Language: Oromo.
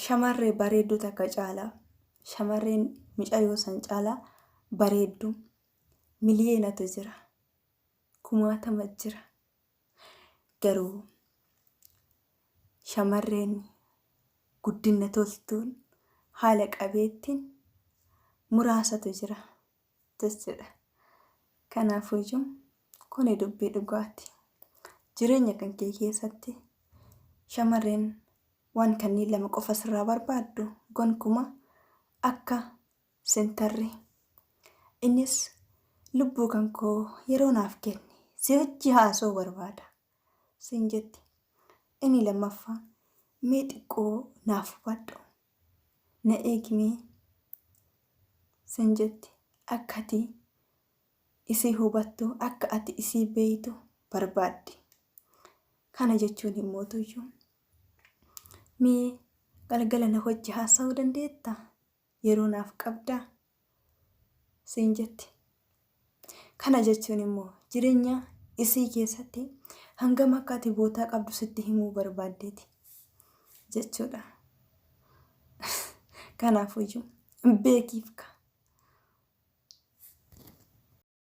Shamarree bareedduu takka caalaa. Shamarreen mucayyoo san caalaa bareedduu miliyeenatu jira. Kumaatama jira. Garuu shamarreen guddina toltuun haala qabeettiin muraasatu jira jechuudha. Kanaafuu iyyuu kuni dubbii dhugaati. Jireenya kan kee keessatti shamarreen waan kanneen lama qofa sirraa barbaaddu gonkumaa akka sentarri. Innis lubbuu kan koo yeroo naaf kenni si wajji haasoo barbaada siin jetti. Inni lammaffaa mee xiqqoo naaf hubadhu na eegimee siin jetti. Akka ati isii hubattu akka ati isii beeytu barbaaddi. Kana jechuun immoo tuyyuu mee galgala na wajji haasa'uu dandeettaa? Yeroo naaf qabdaa siin jetti. Kana jechuun immoo jireenya isii keessatti hangam akka ati bootaa qabdu sitti himuu barbaaddeeti jechuudha. Kanaafuu iyyuu beekiif